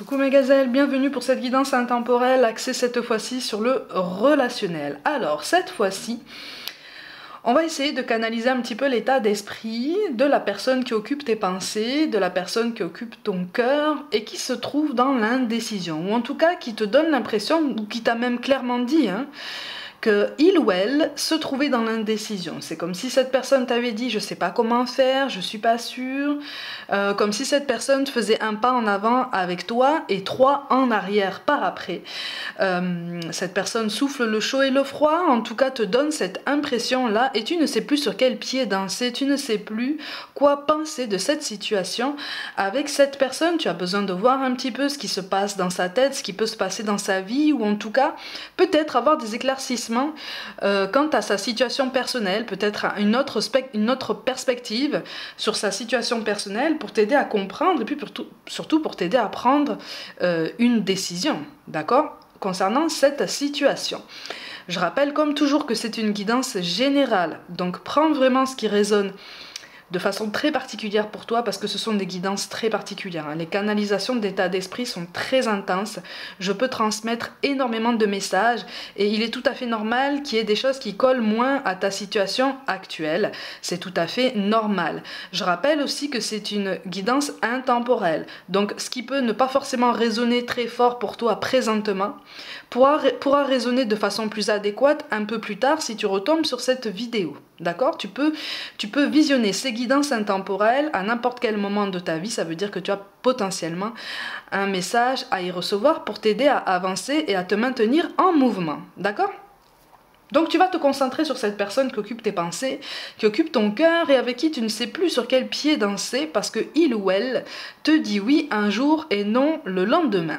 Coucou mes gazelles, bienvenue pour cette guidance intemporelle axée cette fois-ci sur le relationnel. Alors cette fois-ci, on va essayer de canaliser un petit peu l'état d'esprit de la personne qui occupe tes pensées, de la personne qui occupe ton cœur et qui se trouve dans l'indécision, ou en tout cas qui te donne l'impression, ou qui t'a même clairement dit, que il ou elle se trouvait dans l'indécision. C'est comme si cette personne t'avait dit « je sais pas comment faire, je suis pas sûre », comme si cette personne faisait un pas en avant avec toi et 3 en arrière par après. Cette personne souffle le chaud et le froid, en tout cas te donne cette impression-là et tu ne sais plus sur quel pied danser, tu ne sais plus quoi penser de cette situation. Avec cette personne, tu as besoin de voir un petit peu ce qui se passe dans sa tête, ce qui peut se passer dans sa vie, ou en tout cas peut-être avoir des éclaircissements quant à sa situation personnelle, peut-être une autre perspective sur sa situation personnelle pour t'aider à comprendre et puis surtout pour t'aider à prendre une décision, d'accord, concernant cette situation. Je rappelle comme toujours que c'est une guidance générale, donc prends vraiment ce qui résonne de façon très particulière pour toi parce que ce sont des guidances très particulières. Les canalisations d'état d'esprit sont très intenses. Je peux transmettre énormément de messages et il est tout à fait normal qu'il y ait des choses qui collent moins à ta situation actuelle. C'est tout à fait normal. Je rappelle aussi que c'est une guidance intemporelle. Donc ce qui peut ne pas forcément résonner très fort pour toi présentement pourra résonner de façon plus adéquate un peu plus tard si tu retombes sur cette vidéo. D'accord ? Tu peux visionner ces guidances intemporelles à n'importe quel moment de ta vie. Ça veut dire que tu as potentiellement un message à y recevoir pour t'aider à avancer et à te maintenir en mouvement. D'accord ? Donc tu vas te concentrer sur cette personne qui occupe tes pensées, qui occupe ton cœur et avec qui tu ne sais plus sur quel pied danser parce que il ou elle te dit oui un jour et non le lendemain.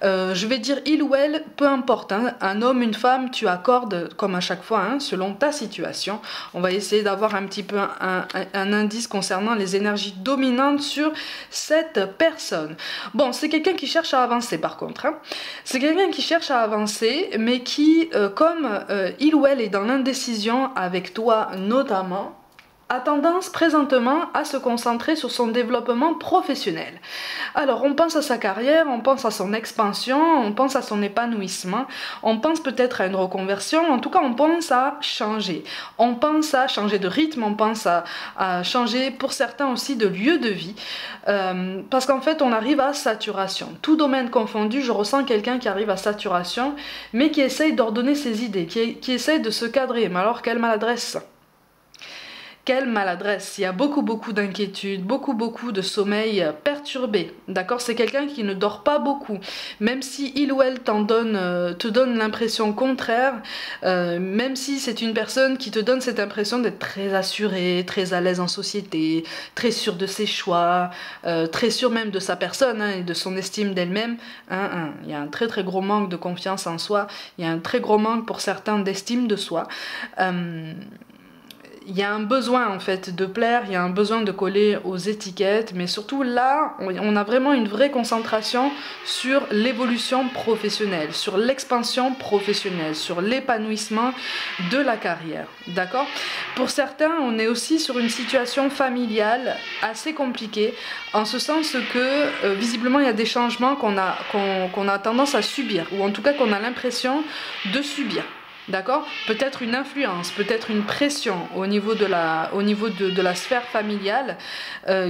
Je vais dire il ou elle, peu importe, un homme, une femme, tu accordes comme à chaque fois, selon ta situation. On va essayer d'avoir un petit peu un indice concernant les énergies dominantes sur cette personne. Bon, c'est quelqu'un qui cherche à avancer par contre. C'est quelqu'un qui cherche à avancer mais qui, comme il ou elle est dans l'indécision avec toi notamment, a tendance présentement à se concentrer sur son développement professionnel. Alors on pense à sa carrière, on pense à son expansion, on pense à son épanouissement, on pense peut-être à une reconversion, en tout cas on pense à changer. On pense à changer de rythme, on pense à changer pour certains aussi de lieu de vie, parce qu'en fait on arrive à saturation. Tout domaine confondu, je ressens quelqu'un qui arrive à saturation, mais qui essaye d'ordonner ses idées, qui essaye de se cadrer. Mais alors quelle maladresse! Quelle maladresse, il y a beaucoup d'inquiétudes, beaucoup de sommeil perturbé, d'accord? C'est quelqu'un qui ne dort pas beaucoup, même si il ou elle te donne l'impression contraire, même si c'est une personne qui te donne cette impression d'être très assurée, très à l'aise en société, très sûre de ses choix, très sûre même de sa personne et de son estime d'elle-même. Il y a un très gros manque de confiance en soi, il y a un très gros manque pour certains d'estime de soi. Il y a un besoin en fait de plaire, il y a un besoin de coller aux étiquettes, mais surtout là, on a vraiment une vraie concentration sur l'évolution professionnelle, sur l'expansion professionnelle, sur l'épanouissement de la carrière, d'accord? Pour certains, on est aussi sur une situation familiale assez compliquée, en ce sens que visiblement il y a des changements qu'on a tendance à subir, ou en tout cas qu'on a l'impression de subir. D'accord? Peut-être une influence, peut-être une pression au niveau de la sphère familiale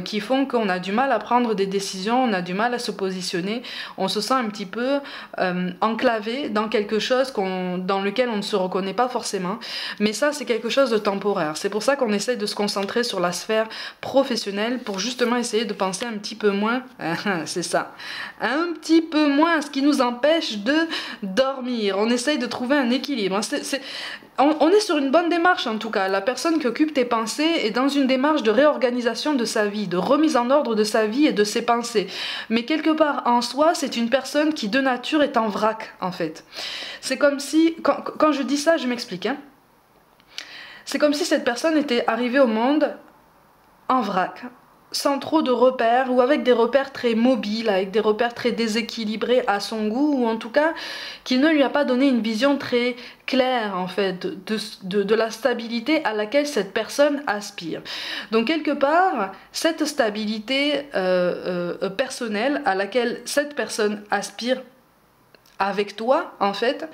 qui font qu'on a du mal à prendre des décisions, on a du mal à se positionner, on se sent un petit peu enclavé dans quelque chose dans lequel on ne se reconnaît pas forcément. Mais ça, c'est quelque chose de temporaire. C'est pour ça qu'on essaie de se concentrer sur la sphère professionnelle pour justement essayer de penser un petit peu moins, c'est ça, un petit peu moins à ce qui nous empêche de dormir. On essaye de trouver un équilibre. On est sur une bonne démarche en tout cas. La personne qui occupe tes pensées est dans une démarche de réorganisation de sa vie, de remise en ordre de sa vie et de ses pensées. Mais quelque part en soi, c'est une personne qui de nature est en vrac en fait. C'est comme si, quand je dis ça, je m'explique. C'est comme si cette personne était arrivée au monde en vrac, sans trop de repères, ou avec des repères très mobiles, avec des repères très déséquilibrés à son goût, ou en tout cas qui ne lui a pas donné une vision très claire en fait de la stabilité à laquelle cette personne aspire. Donc quelque part, cette stabilité personnelle à laquelle cette personne aspire avec toi en fait,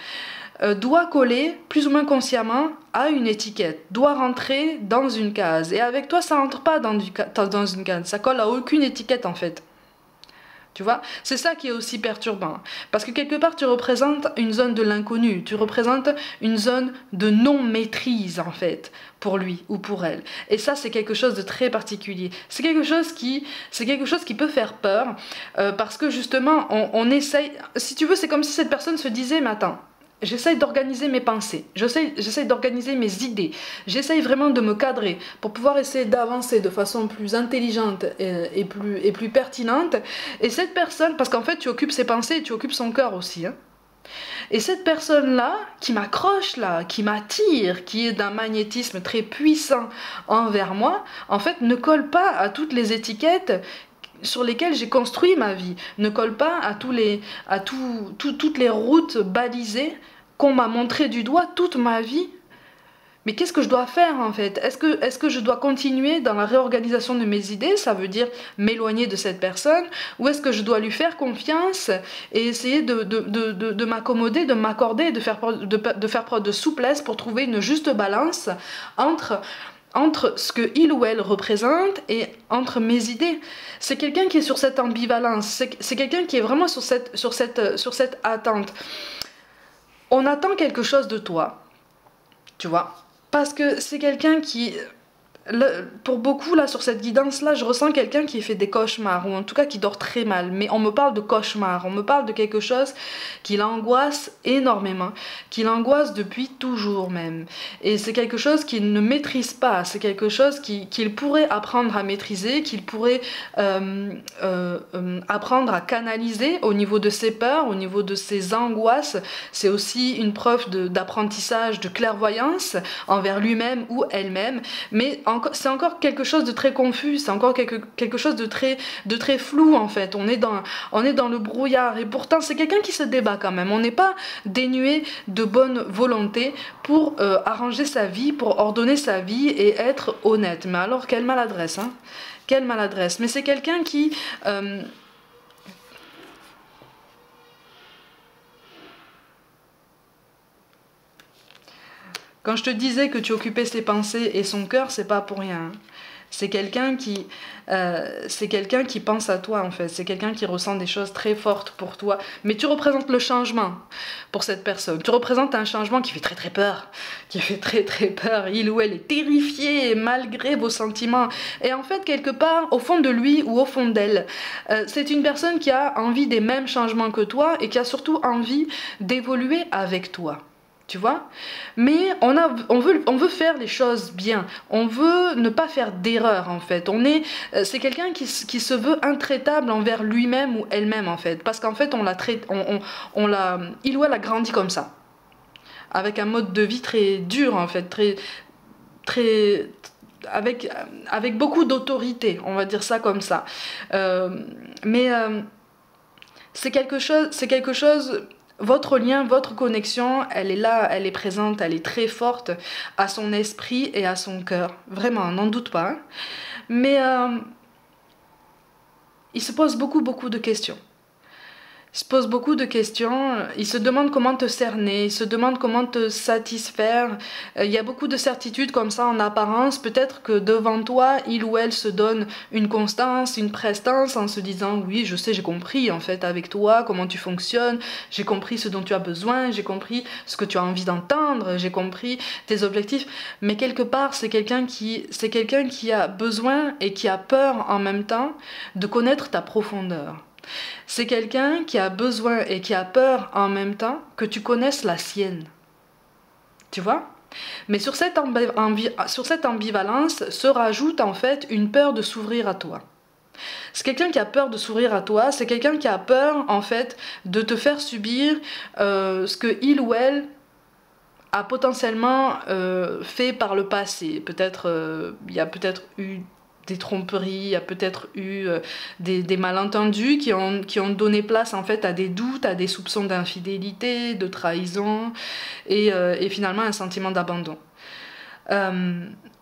doit coller plus ou moins consciemment à une étiquette, doit rentrer dans une case. Et avec toi, ça rentre pas dans une case, ça colle à aucune étiquette en fait. Tu vois, c'est ça qui est aussi perturbant. Parce que quelque part, tu représentes une zone de l'inconnu, tu représentes une zone de non-maîtrise en fait, pour lui ou pour elle. Et ça, c'est quelque chose de très particulier. C'est quelque chose qui peut faire peur, parce que justement, on essaye, si tu veux, c'est comme si cette personne se disait, mais attends, j'essaye d'organiser mes pensées, j'essaye d'organiser mes idées, j'essaye vraiment de me cadrer pour pouvoir essayer d'avancer de façon plus intelligente et plus pertinente. Et cette personne, parce qu'en fait tu occupes ses pensées et tu occupes son cœur aussi, hein. Et cette personne-là, qui m'accroche là, qui m'attire, qui est d'un magnétisme très puissant envers moi, en fait ne colle pas à toutes les étiquettes sur lesquelles j'ai construit ma vie, ne colle pas à toutes les routes balisées qu'on m'a montré du doigt toute ma vie. Mais qu'est-ce que je dois faire en fait? Est-ce que je dois continuer dans la réorganisation de mes idées, ça veut dire m'éloigner de cette personne, ou est-ce que je dois lui faire confiance et essayer de m'accommoder, de m'accorder, de faire preuve de souplesse pour trouver une juste balance entre ce que il ou elle représente et entre mes idées. C'est quelqu'un qui est sur cette ambivalence, c'est quelqu'un qui est vraiment sur cette attente. On attend quelque chose de toi, tu vois, parce que c'est quelqu'un qui... pour beaucoup, là, sur cette guidance-là, je ressens quelqu'un qui fait des cauchemars, ou en tout cas qui dort très mal. Mais on me parle de cauchemar, on me parle de quelque chose qui l'angoisse énormément, qui l'angoisse depuis toujours même. Et c'est quelque chose qu'il ne maîtrise pas, c'est quelque chose qu'il pourrait apprendre à maîtriser, qu'il pourrait apprendre à canaliser au niveau de ses peurs, au niveau de ses angoisses. C'est aussi une preuve d'apprentissage, de clairvoyance envers lui-même ou elle-même. Mais c'est encore quelque chose de très confus, c'est encore quelque chose de très flou en fait. On est dans le brouillard, et pourtant c'est quelqu'un qui se débat quand même. On n'est pas dénué de bonne volonté pour arranger sa vie, pour ordonner sa vie et être honnête. Mais alors quelle maladresse, hein? Quelle maladresse. Mais c'est quelqu'un qui... Quand je te disais que tu occupais ses pensées et son cœur, c'est pas pour rien. C'est quelqu'un qui pense à toi en fait. C'est quelqu'un qui ressent des choses très fortes pour toi. Mais tu représentes le changement pour cette personne. Tu représentes un changement qui fait très très peur. Qui fait très très peur. Il ou elle est terrifié malgré vos sentiments. Et en fait, quelque part, au fond de lui ou au fond d'elle, c'est une personne qui a envie des mêmes changements que toi et qui a surtout envie d'évoluer avec toi. Tu vois, mais on veut faire les choses bien, on veut ne pas faire d'erreur en fait. C'est quelqu'un qui se veut intraitable envers lui-même ou elle-même en fait, parce qu'en fait il ou elle a grandi comme ça, avec un mode de vie très dur en fait, très avec beaucoup d'autorité, on va dire ça comme ça. Mais c'est quelque chose. Votre lien, votre connexion, elle est là, elle est présente, elle est très forte à son esprit et à son cœur. Vraiment, n'en doute pas. Hein. Mais il se pose beaucoup de questions. Il se pose beaucoup de questions, il se demande comment te cerner, il se demande comment te satisfaire. Il y a beaucoup de certitudes comme ça en apparence. Peut-être que devant toi, il ou elle se donne une constance, une prestance en se disant oui, je sais, j'ai compris en fait avec toi comment tu fonctionnes, j'ai compris ce dont tu as besoin, j'ai compris ce que tu as envie d'entendre, j'ai compris tes objectifs. Mais quelque part, c'est quelqu'un qui a besoin et qui a peur en même temps de connaître ta profondeur. C'est quelqu'un qui a besoin et qui a peur en même temps que tu connaisses la sienne. Tu vois? Mais sur cette ambivalence se rajoute en fait une peur de s'ouvrir à toi. C'est quelqu'un qui a peur de s'ouvrir à toi, c'est quelqu'un qui a peur en fait de te faire subir ce que il ou elle a potentiellement fait par le passé. Peut-être il y a peut-être eu des tromperies, il y a peut-être eu des malentendus qui ont donné place en fait à des doutes, à des soupçons d'infidélité, de trahison et finalement un sentiment d'abandon.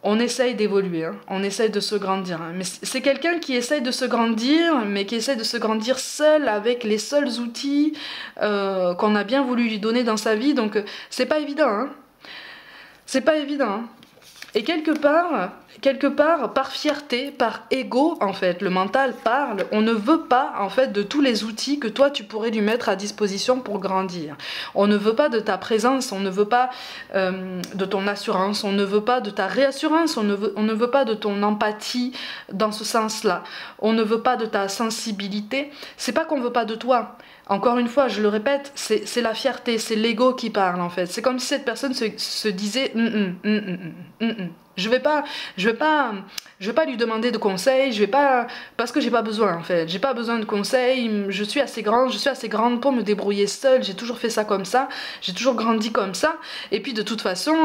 On essaye d'évoluer, hein, on essaye de se grandir, hein, mais c'est quelqu'un qui essaye de se grandir, mais qui essaye de se grandir seul avec les seuls outils qu'on a bien voulu lui donner dans sa vie, donc c'est pas évident, hein. C'est pas évident, hein. Et quelque part, par fierté, par ego, en fait, le mental parle, on ne veut pas, en fait, de tous les outils que toi, tu pourrais lui mettre à disposition pour grandir. On ne veut pas de ta présence, on ne veut pas de ton assurance, on ne veut pas de ta réassurance, on ne veut pas de ton empathie dans ce sens-là. On ne veut pas de ta sensibilité. C'est pas qu'on veut pas de toi. Encore une fois, je le répète, c'est la fierté, c'est l'ego qui parle en fait. C'est comme si cette personne se disait je vais pas lui demander de conseils, parce que j'ai pas besoin en fait. J'ai pas besoin de conseils, je suis assez grande pour me débrouiller seule, j'ai toujours fait ça comme ça, j'ai toujours grandi comme ça, et puis de toute façon,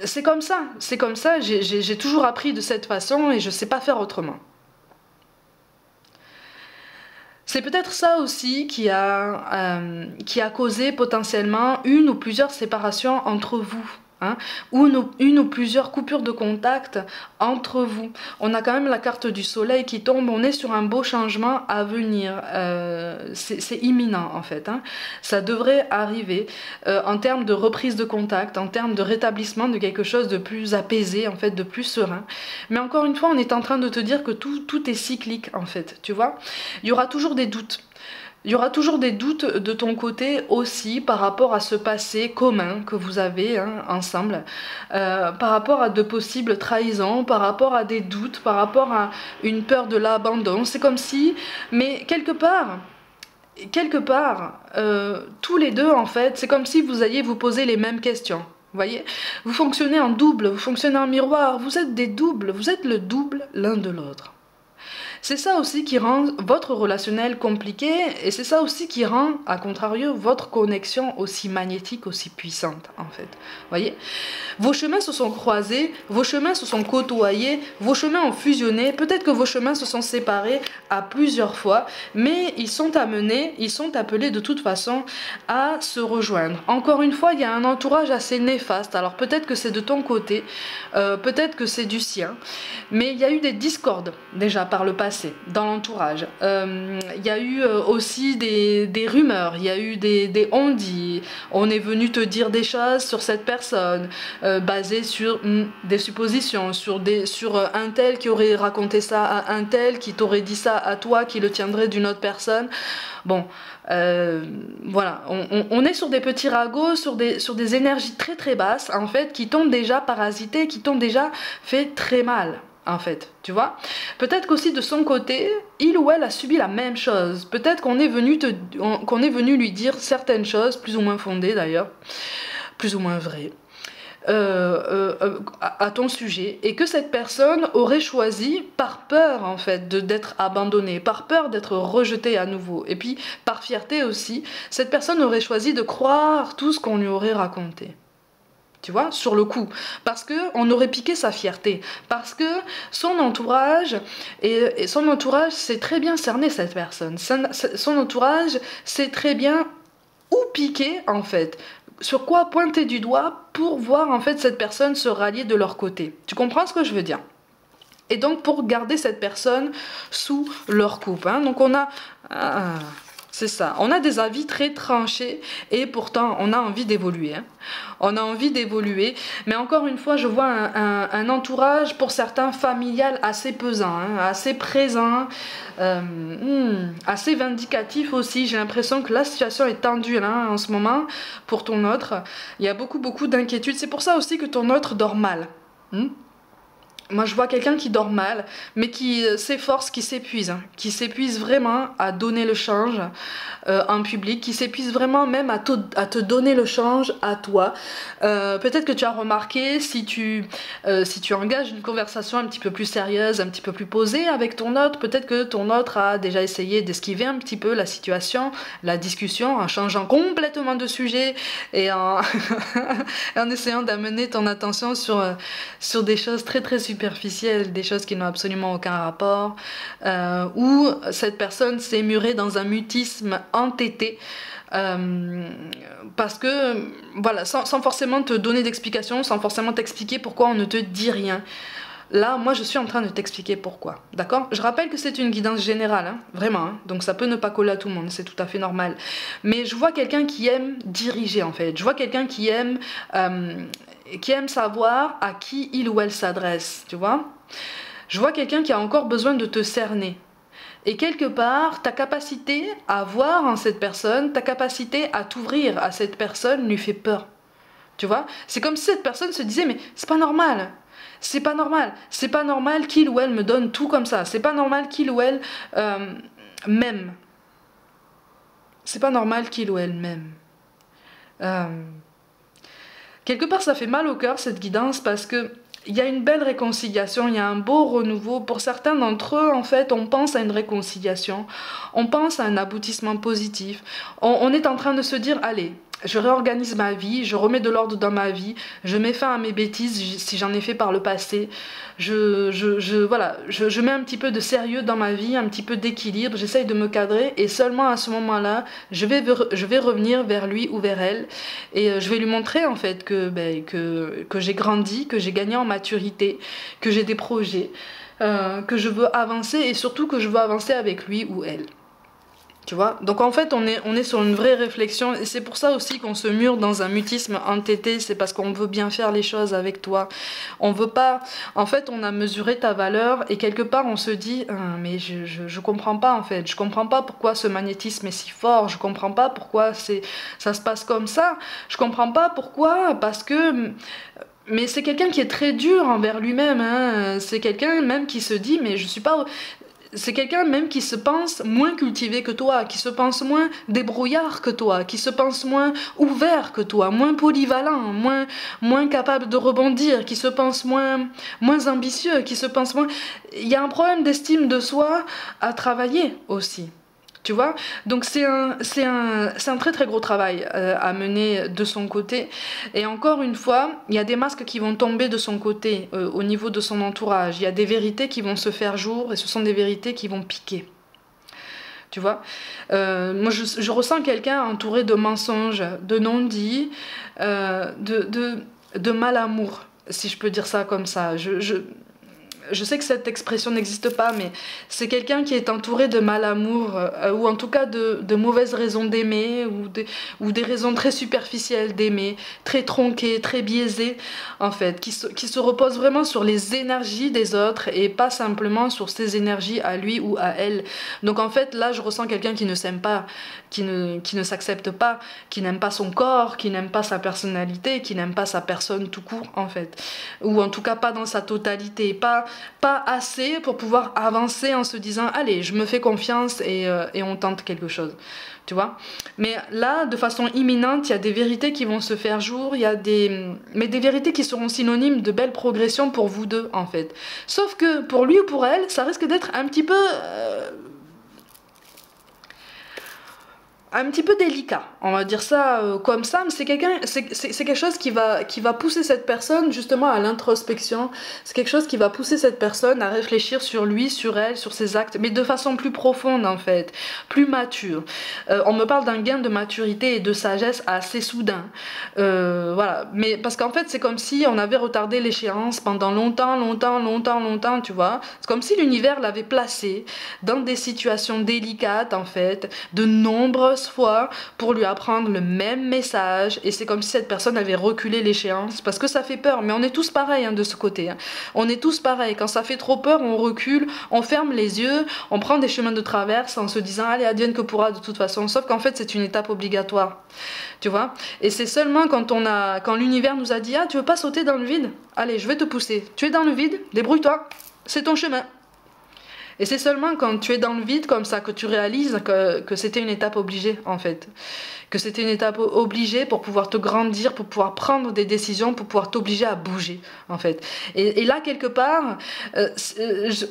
c'est comme ça, j'ai toujours appris de cette façon et je sais pas faire autrement. C'est peut-être ça aussi qui a causé potentiellement une ou plusieurs séparations entre vous. Hein, ou une ou plusieurs coupures de contact entre vous. On a quand même la carte du soleil qui tombe, on est sur un beau changement à venir, c'est imminent en fait, hein. Ça devrait arriver en termes de reprise de contact, en termes de rétablissement de quelque chose de plus apaisé, en fait, de plus serein. Mais encore une fois, on est en train de te dire que tout est cyclique en fait, tu vois. Il y aura toujours des doutes. Il y aura toujours des doutes de ton côté aussi par rapport à ce passé commun que vous avez hein, ensemble, par rapport à de possibles trahisons, par rapport à des doutes, par rapport à une peur de l'abandon. C'est comme si, mais quelque part, tous les deux en fait, c'est comme si vous alliez vous poser les mêmes questions. Vous voyez, vous fonctionnez en double, vous fonctionnez en miroir, vous êtes des doubles, vous êtes le double l'un de l'autre. C'est ça aussi qui rend votre relationnel compliqué et c'est ça aussi qui rend, à contrario, votre connexion aussi magnétique, aussi puissante, en fait. Vous voyez? Vos chemins se sont croisés, vos chemins se sont côtoyés, vos chemins ont fusionné, peut-être que vos chemins se sont séparés à plusieurs fois, mais ils sont amenés, ils sont appelés de toute façon à se rejoindre. Encore une fois, il y a un entourage assez néfaste, alors peut-être que c'est de ton côté, peut-être que c'est du sien, mais il y a eu des discordes déjà par le passé dans l'entourage. Il y a eu aussi des rumeurs, il y a eu des on-dit, on est venu te dire des choses sur cette personne, basées sur des suppositions, sur un tel qui aurait raconté ça à un tel, qui t'aurait dit ça à toi, qui le tiendrait d'une autre personne. Bon, voilà, on est sur des petits ragots, sur des énergies très très basses, en fait, qui t'ont déjà parasité, qui t'ont déjà fait très mal. En fait, tu vois, peut-être qu'aussi de son côté, il ou elle a subi la même chose. Peut-être qu'on est venu lui dire certaines choses, plus ou moins fondées d'ailleurs, plus ou moins vraies, à ton sujet, et que cette personne aurait choisi par peur en fait d'être abandonnée, par peur d'être rejetée à nouveau, et puis par fierté aussi, cette personne aurait choisi de croire tout ce qu'on lui aurait raconté. Tu vois, sur le coup, parce que on aurait piqué sa fierté, parce que son entourage et son entourage sait très bien cerner cette personne, son entourage sait très bien où piquer en fait, sur quoi pointer du doigt pour voir en fait cette personne se rallier de leur côté. Tu comprends ce que je veux dire? Et donc pour garder cette personne sous leur coupe, hein. Donc on a c'est ça, on a des avis très tranchés et pourtant on a envie d'évoluer. Hein. On a envie d'évoluer, mais encore une fois, je vois un entourage pour certains familial assez pesant, hein, assez présent, assez vindicatif aussi. J'ai l'impression que la situation est tendue là, en ce moment pour ton autre. Il y a beaucoup d'inquiétudes. C'est pour ça aussi que ton autre dort mal. Moi, je vois quelqu'un qui dort mal, mais qui s'efforce, qui s'épuise vraiment à donner le change, en public, qui s'épuisent vraiment même à te donner le change à toi. Peut-être que tu as remarqué, si tu engages une conversation un petit peu plus sérieuse, un petit peu plus posée avec ton hôte, peut-être que ton autre a déjà essayé d'esquiver un petit peu la situation, la discussion, en changeant complètement de sujet et en, en essayant d'amener ton attention sur des choses très très superficielles, des choses qui n'ont absolument aucun rapport, où cette personne s'est murée dans un mutisme entêté. Parce que, voilà, sans forcément te donner d'explication, sans forcément t'expliquer pourquoi on ne te dit rien. Là, moi, je suis en train de t'expliquer pourquoi, d'accord? Je rappelle que c'est une guidance générale, hein, vraiment, hein, donc ça peut ne pas coller à tout le monde, c'est tout à fait normal. Mais je vois quelqu'un qui aime diriger, en fait. Je vois quelqu'un qui aime savoir à qui il ou elle s'adresse, tu vois? Je vois quelqu'un qui a encore besoin de te cerner. Et quelque part, ta capacité à voir en cette personne, ta capacité à t'ouvrir à cette personne lui fait peur. Tu vois? C'est comme si cette personne se disait, mais c'est pas normal. C'est pas normal. C'est pas normal qu'il ou elle me donne tout comme ça. C'est pas normal qu'il ou elle m'aime. C'est pas normal qu'il ou elle m'aime. Quelque part, ça fait mal au cœur, cette guidance, parce que il y a une belle réconciliation, il y a un beau renouveau. Pour certains d'entre eux, en fait, on pense à une réconciliation, on pense à un aboutissement positif. On est en train de se dire, allez, je réorganise ma vie, je remets de l'ordre dans ma vie, je mets fin à mes bêtises si j'en ai fait par le passé. Voilà, je mets un petit peu de sérieux dans ma vie, un petit peu d'équilibre, j'essaye de me cadrer et seulement à ce moment-là, je vais revenir vers lui ou vers elle et je vais lui montrer en fait que j'ai grandi, que j'ai gagné en maturité, que j'ai des projets, que je veux avancer et surtout que je veux avancer avec lui ou elle. Tu vois? Donc en fait on est sur une vraie réflexion et c'est pour ça aussi qu'on se mure dans un mutisme entêté, c'est parce qu'on veut bien faire les choses avec toi. On veut pas... En fait on a mesuré ta valeur et quelque part on se dit mais je comprends pas en fait, je comprends pas pourquoi ce magnétisme est si fort, je comprends pas pourquoi ça se passe comme ça, je comprends pas pourquoi, parce que... Mais c'est quelqu'un qui est très dur envers lui-même, hein. C'est quelqu'un même qui se dit mais je suis pas... C'est quelqu'un même qui se pense moins cultivé que toi, qui se pense moins débrouillard que toi, qui se pense moins ouvert que toi, moins polyvalent, moins capable de rebondir, qui se pense moins ambitieux, qui se pense moins... Il y a un problème d'estime de soi à travailler aussi. Tu vois? Donc c'est un très très gros travail à mener de son côté. Et encore une fois, il y a des masques qui vont tomber de son côté, au niveau de son entourage. Il y a des vérités qui vont se faire jour et ce sont des vérités qui vont piquer. Tu vois? Moi je ressens quelqu'un entouré de mensonges, de non-dits, de mal-amour, si je peux dire ça comme ça. Je sais que cette expression n'existe pas, mais c'est quelqu'un qui est entouré de mal-amour, ou en tout cas de mauvaises raisons d'aimer, ou des raisons très superficielles d'aimer, très tronquées, très biaisées, en fait, qui se reposent vraiment sur les énergies des autres et pas simplement sur ses énergies à lui ou à elle. Donc en fait, là, je ressens quelqu'un qui ne s'aime pas, qui ne s'accepte pas, qui n'aime pas son corps, qui n'aime pas sa personnalité, qui n'aime pas sa personne tout court, en fait. Ou en tout cas pas dans sa totalité, pas assez pour pouvoir avancer en se disant allez je me fais confiance et on tente quelque chose, tu vois. Mais là de façon imminente il y a des vérités qui vont se faire jour, mais des vérités qui seront synonymes de belle progression pour vous deux en fait, sauf que pour lui ou pour elle ça risque d'être un petit peu délicat, on va dire ça comme ça, mais c'est quelque chose qui va pousser cette personne justement à l'introspection, c'est quelque chose qui va pousser cette personne à réfléchir sur lui, sur elle, sur ses actes, mais de façon plus profonde en fait, plus mature. On me parle d'un gain de maturité et de sagesse assez soudain, voilà, mais parce qu'en fait c'est comme si on avait retardé l'échéance pendant longtemps, tu vois, c'est comme si l'univers l'avait placé dans des situations délicates en fait, de nombreuses fois pour lui apprendre le même message et c'est comme si cette personne avait reculé l'échéance parce que ça fait peur, mais on est tous pareils de ce côté, hein. On est tous pareils, quand ça fait trop peur on recule, on ferme les yeux, on prend des chemins de traverse en se disant allez advienne que pourra de toute façon, sauf qu'en fait c'est une étape obligatoire, tu vois, et c'est seulement quand l'univers nous a dit ah tu veux pas sauter dans le vide, allez je vais te pousser, tu es dans le vide, débrouille-toi, c'est ton chemin. Et c'est seulement quand tu es dans le vide comme ça que tu réalises que c'était une étape obligée en fait. Que c'était une étape obligée pour pouvoir te grandir, pour pouvoir prendre des décisions, pour pouvoir t'obliger à bouger en fait. Et là quelque part,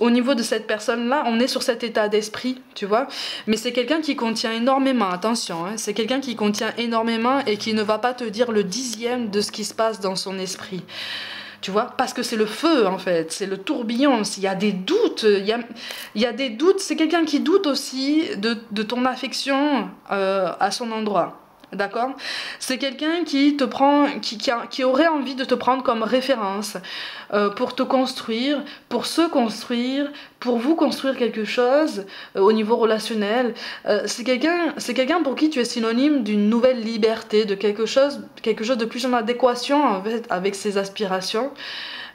au niveau de cette personne-là, on est sur cet état d'esprit, tu vois. Mais c'est quelqu'un qui contient énormément, attention, hein, c'est quelqu'un qui contient énormément et qui ne va pas te dire le dixième de ce qui se passe dans son esprit. Tu vois, parce que c'est le feu en fait, c'est le tourbillon. S'il y a des doutes, il y a des doutes, c'est quelqu'un qui doute aussi de ton affection à son endroit. D'accord? C'est quelqu'un qui te prend, qui aurait envie de te prendre comme référence pour te construire, pour se construire, pour vous construire quelque chose au niveau relationnel. C'est quelqu'un pour qui tu es synonyme d'une nouvelle liberté, de quelque chose de plus en adéquation en fait, avec ses aspirations.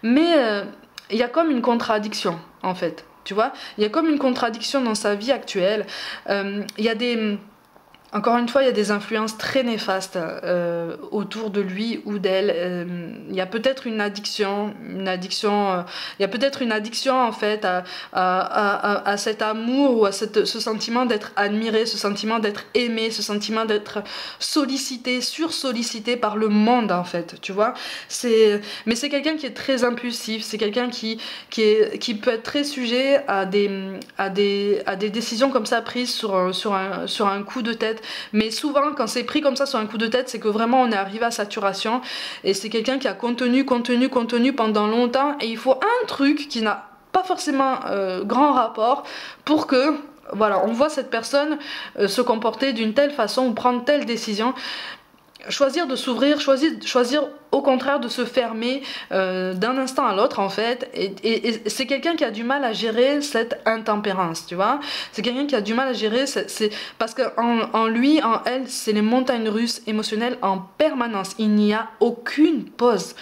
Mais il y a comme une contradiction en fait. Tu vois? Il y a comme une contradiction dans sa vie actuelle. Il y a des... Encore une fois, il y a des influences très néfastes autour de lui ou d'elle. Il y a peut-être une addiction, il y a peut-être une addiction en fait à cet amour ou à ce sentiment d'être admiré, ce sentiment d'être aimé, ce sentiment d'être sollicité, sursollicité par le monde en fait, tu vois. Mais c'est quelqu'un qui est très impulsif, c'est quelqu'un qui peut être très sujet à des décisions comme ça prises sur un coup de tête. Mais souvent quand c'est pris comme ça sur un coup de tête, c'est que vraiment on est arrivé à saturation et c'est quelqu'un qui a contenu pendant longtemps et il faut un truc qui n'a pas forcément grand rapport pour que voilà, on voit cette personne se comporter d'une telle façon ou prendre telle décision. Choisir de s'ouvrir, choisir au contraire de se fermer d'un instant à l'autre en fait, et c'est quelqu'un qui a du mal à gérer cette intempérance, tu vois. C'est quelqu'un qui a du mal à gérer, parce qu'en lui, en elle, c'est les montagnes russes émotionnelles en permanence. Il n'y a aucune pause.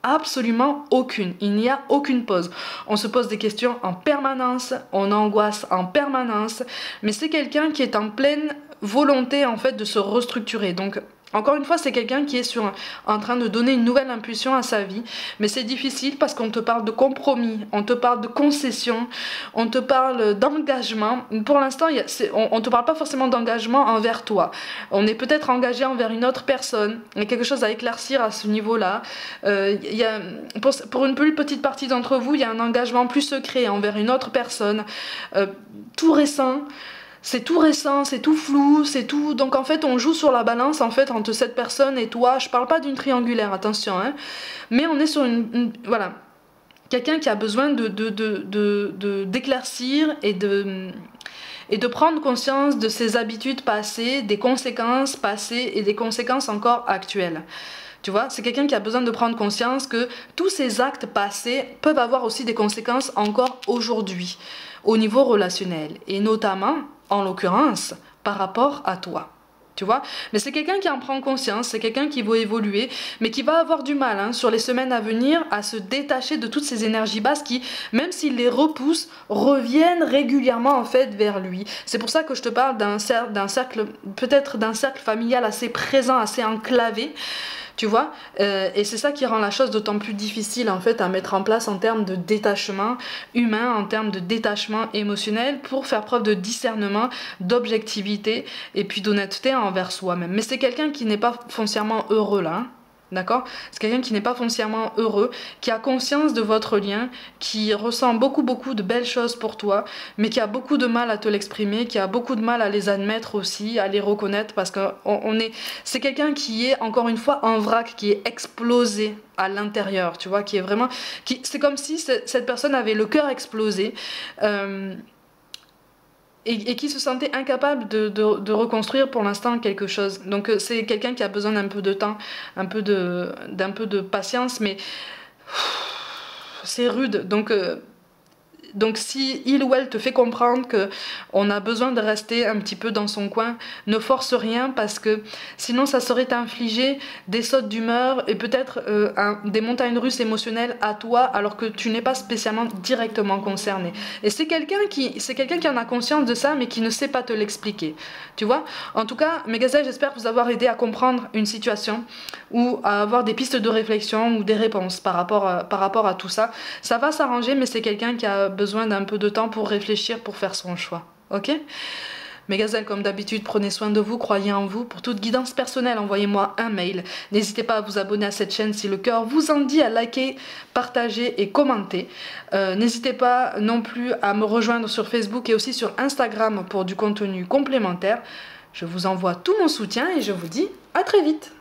Absolument aucune, il n'y a aucune pause. On se pose des questions en permanence, on angoisse en permanence, mais c'est quelqu'un qui est en pleine volonté en fait de se restructurer. Donc encore une fois, c'est quelqu'un qui est en train de donner une nouvelle impulsion à sa vie, mais c'est difficile parce qu'on te parle de compromis, on te parle de concession, on te parle d'engagement. Pour l'instant, on te parle pas forcément d'engagement envers toi. On est peut-être engagé envers une autre personne. Il y a quelque chose à éclaircir à ce niveau-là. Pour une plus petite partie d'entre vous, il y a un engagement plus secret envers une autre personne, tout récent. C'est tout récent, c'est tout flou, c'est tout... Donc en fait, on joue sur la balance en fait entre cette personne et toi. Je parle pas d'une triangulaire, attention, hein. Mais on est sur voilà. Quelqu'un qui a besoin d'éclaircir et de prendre conscience de ses habitudes passées, des conséquences passées et des conséquences encore actuelles. Tu vois, c'est quelqu'un qui a besoin de prendre conscience que tous ces actes passés peuvent avoir aussi des conséquences encore aujourd'hui, au niveau relationnel. Et notamment, en l'occurrence, par rapport à toi. Tu vois, mais c'est quelqu'un qui en prend conscience, c'est quelqu'un qui veut évoluer, mais qui va avoir du mal sur les semaines à venir à se détacher de toutes ces énergies basses qui, même s'il les repousse, reviennent régulièrement en fait vers lui. C'est pour ça que je te parle d'un cercle, peut-être d'un cercle familial assez présent, assez enclavé. Tu vois, et c'est ça qui rend la chose d'autant plus difficile en fait à mettre en place en termes de détachement humain, en termes de détachement émotionnel, pour faire preuve de discernement, d'objectivité et puis d'honnêteté envers soi-même. Mais c'est quelqu'un qui n'est pas foncièrement heureux là, hein. D'accord? C'est quelqu'un qui n'est pas foncièrement heureux, qui a conscience de votre lien, qui ressent beaucoup de belles choses pour toi, mais qui a beaucoup de mal à te l'exprimer, qui a beaucoup de mal à les admettre aussi, à les reconnaître, parce que c'est quelqu'un qui est, encore une fois, en vrac, qui est explosé à l'intérieur, tu vois, qui est vraiment... c'est comme si cette personne avait le cœur explosé, et qui se sentait incapable de reconstruire pour l'instant quelque chose. Donc c'est quelqu'un qui a besoin d'un peu de temps, d'un peu de patience, mais c'est rude. Donc si il ou elle te fait comprendre que on a besoin de rester un petit peu dans son coin, ne force rien, parce que sinon ça serait infliger des sautes d'humeur et peut-être des montagnes russes émotionnelles à toi, alors que tu n'es pas spécialement directement concerné. Et c'est quelqu'un qui en a conscience de ça, mais qui ne sait pas te l'expliquer. Tu vois? En tout cas, mes gazelles, j'espère vous avoir aidé à comprendre une situation ou à avoir des pistes de réflexion ou des réponses par rapport à tout ça. Ça va s'arranger, mais c'est quelqu'un qui a besoin besoin d'un peu de temps pour réfléchir, pour faire son choix. Ok ? Mes gazelles, comme d'habitude, prenez soin de vous, croyez en vous. Pour toute guidance personnelle, envoyez-moi un mail. N'hésitez pas à vous abonner à cette chaîne si le cœur vous en dit, à liker, partager et commenter. N'hésitez pas non plus à me rejoindre sur Facebook et aussi sur Instagram pour du contenu complémentaire. Je vous envoie tout mon soutien et je vous dis à très vite.